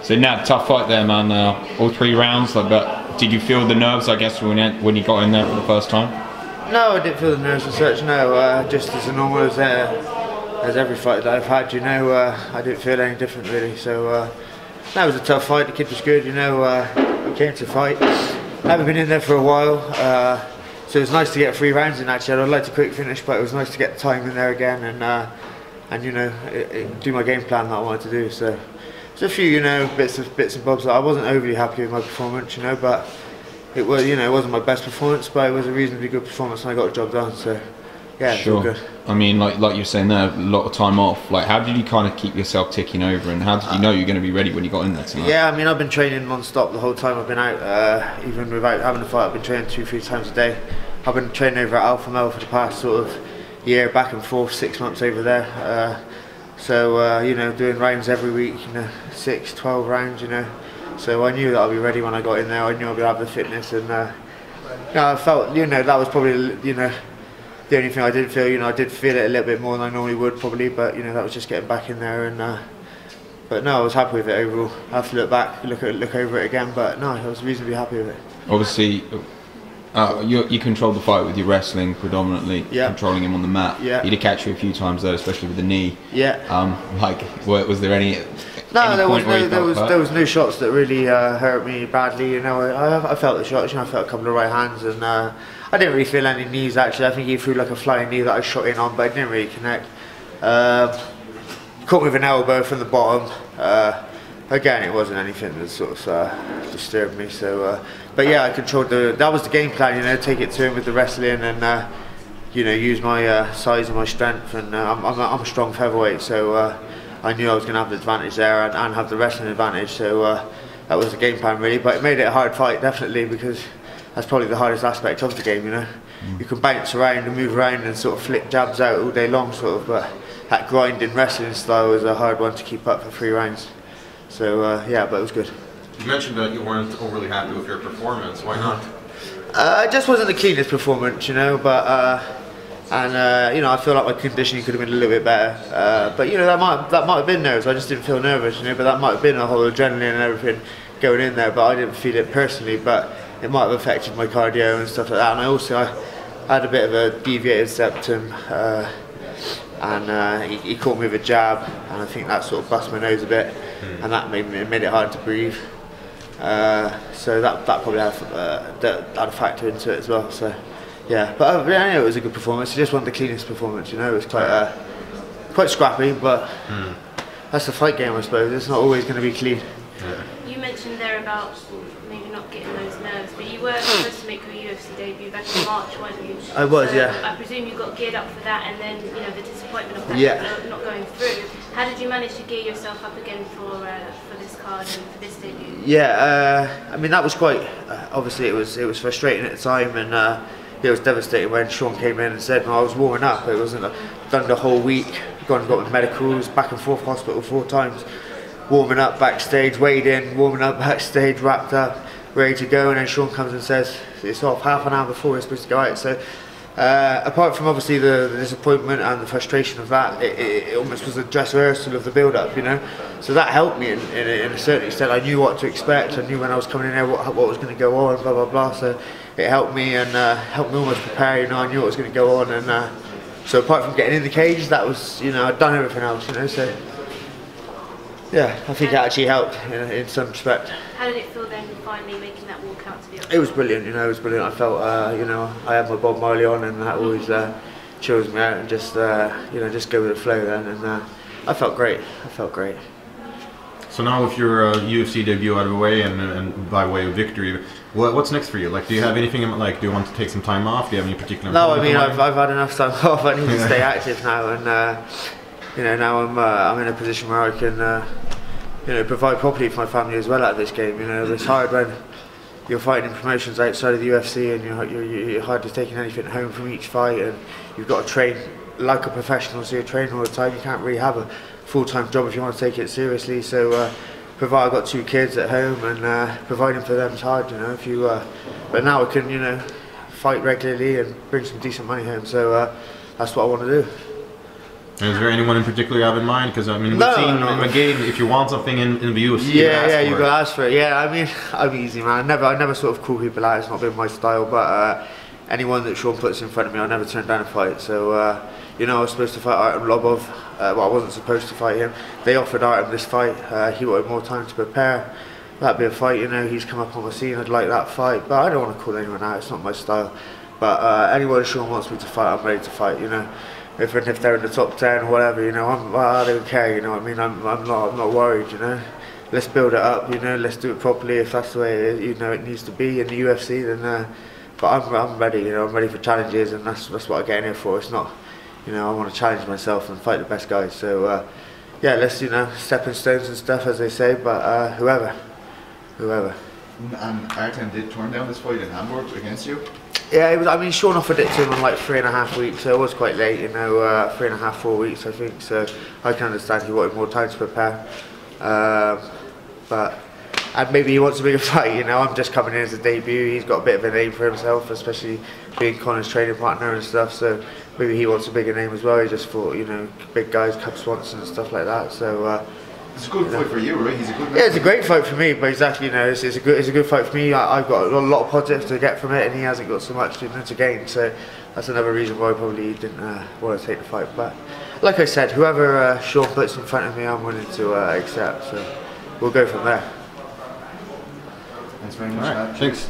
So now, tough fight there, man. All 3 rounds. Like, but did you feel the nerves? I guess when you got in there for the first time. No, I didn't feel the nerves as such. No, just as normal as every fight that I've had. You know, I didn't feel any different really. So that was a tough fight. The kid was good. You know, he came to fight. I haven't been in there for a while, so it was nice to get 3 rounds in. Actually, I'd like to quick finish, but it was nice to get the time in there again and you know, do my game plan that I wanted to do. So. There's a few, you know, bits and bobs that I wasn't overly happy with my performance, you know, but it was, you know, it wasn't my best performance, but it was a reasonably good performance, and I got the job done. So, yeah, it's all good. I mean, like you're saying there, a lot of time off. Like, how did you kind of keep yourself ticking over, and how did you know you're going to be ready when you got in there tonight? Yeah, I mean, I've been training non-stop the whole time I've been out, even without having a fight. I've been training 2-3 times a day. I've been training over at Alpha Male for the past sort of year, back and forth, 6 months over there. So, you know, doing rounds every week, you know, 6, 12 rounds, you know. So I knew that I'd be ready when I got in there. I knew I'd have the fitness, and you know, I felt, you know, that was probably, you know, the only thing I did feel. You know, I did feel it a little bit more than I normally would probably, but you know, that was just getting back in there. And but no, I was happy with it overall. I have to look back, look over it again, but no, I was reasonably happy with it. Obviously, you controlled the fight with your wrestling predominantly, controlling him on the mat. Yeah. He did catch you a few times though, especially with the knee. Yeah. Like, was there any? No, there was no shots that really hurt me badly. You know, I felt the shots. You know, I felt a couple of right hands, and I didn't really feel any knees actually. I think he threw like a flying knee that I shot in on, but I didn't really connect. Caught me with an elbow from the bottom. Again, it wasn't anything that sort of disturbed me. So, but yeah, I controlled that was the game plan. You know, take it to him with the wrestling, and you know, use my size and my strength. And I'm a strong featherweight, so I knew I was going to have the advantage there and have the wrestling advantage. So that was the game plan really. But it made it a hard fight definitely, because that's probably the hardest aspect of the game. You know, you can bounce around and move around and sort of flick jabs out all day long, sort of. But that grinding wrestling style was a hard one to keep up for 3 rounds. So yeah, but it was good. You mentioned that you weren't overly happy with your performance. Why not? It just wasn't the cleanest performance, you know. But you know, I feel like my conditioning could have been a little bit better. But you know, that might have been nerves. I just didn't feel nervous, you know. But that might have been a whole adrenaline and everything going in there. But I didn't feel it personally. But it might have affected my cardio and stuff like that. And I had a bit of a deviated septum. And he caught me with a jab, and I think that sort of bust my nose a bit, and that made it hard to breathe. So that probably had a factor into it as well. So yeah, but yeah, it was a good performance. It just wasn't the cleanest performance, you know. It was quite scrappy, but that's the fight game, I suppose. It's not always going to be clean. You mentioned there about maybe not getting those nerves, but you were supposed to make your UFC debut back in March, weren't you? I was, so yeah. I presume you got geared up for that, and then you know the disappointment of that not going through. How did you manage to gear yourself up again for this card and for this debut? Yeah, I mean that was quite. Obviously, it was frustrating at the time, and it was devastating when Sean came in and said, "Well, I was warming up. It wasn't done the whole week. Gone and got with medicals, back and forth hospital 4 times." Warming up backstage, weighed in, warming up backstage, wrapped up, ready to go, and then Sean comes and says it's off half an hour before we're supposed to go out. So apart from obviously the disappointment and the frustration of that, it almost was a dress rehearsal of the build-up, you know. So that helped me in a certain extent. I knew what to expect. I knew when I was coming in there what was going to go on, blah blah blah. So it helped me and helped me almost prepare. You know, I knew what was going to go on, and so apart from getting in the cage, that was, you know, I'd done everything else, you know. So. Yeah, I think it actually helped in some respect. How did it feel then, finally making that walk out to the octagon? It was brilliant, you know. It was brilliant. I felt, you know, I had my Bob Marley on, and that always chills me out, and just, you know, just go with the flow then. And I felt great. I felt great. So now with your UFC debut out of the way, and by way of victory, what's next for you? Like, do you have anything like? Do you want to take some time off? Do you have any particular? No, I mean, I've had enough time off. I need to stay active now, and. You know, now I'm in a position where I can, you know, provide properly for my family as well out of this game. You know, it's hard when you're fighting in promotions outside of the UFC, and you're hardly taking anything home from each fight, and you've got to train like a professional, so you're training all the time. You can't really have a full-time job if you want to take it seriously. So, I've got 2 kids at home, and providing for them is hard. You know, if you, but now I can, you know, fight regularly and bring some decent money home. So that's what I want to do. And is there anyone in particular you have in mind? Because I mean, we've No, seen no. in the game, if you want something in the UFC, Yeah, you you gotta ask for it. Yeah, I mean, I'm easy, man. I never sort of call people out. It's not been my style. But anyone that Sean puts in front of me, I'll never turn down a fight. So, you know, I was supposed to fight Artem Lobov. Well, I wasn't supposed to fight him. They offered Artem this fight. He wanted more time to prepare. That'd be a fight, you know. He's come up on the scene. I'd like that fight, but I don't want to call anyone out. It's not my style. But anyone Sean wants me to fight, I'm ready to fight. You know. If they're in the top 10 or whatever, you know, I don't care, you know what I mean, I'm not worried, you know. Let's build it up, you know, let's do it properly. If that's the way it, you know, it needs to be in the UFC, then, but I'm ready, you know, I'm ready for challenges, and that's what I get in here for. It's not, you know, I want to challenge myself and fight the best guys. So, yeah, let's, you know, stepping stones and stuff, as they say, but whoever. And Artem did turn down this fight in Hamburg against you? Yeah, it was. I mean, Sean offered it to him in like 3.5 weeks, so it was quite late, you know, 3.5, 4 weeks, I think. So I can understand he wanted more time to prepare, but and maybe he wants a bigger fight. You know, I'm just coming in as a debut. He's got a bit of a name for himself, especially being Conor's training partner and stuff. So maybe he wants a bigger name as well. He just thought, you know, big guys, Cub Swanson and stuff like that. So. It's a good fight for you, right? He's a good man. Yeah, it's a great fight for me, but exactly, you know, it's a good fight for me. I've got a lot of positives to get from it, and he hasn't got so much to gain. So that's another reason why I probably didn't want to take the fight. But like I said, whoever Sean puts in front of me, I'm willing to accept. So we'll go from there. Thanks very much. All right, thanks.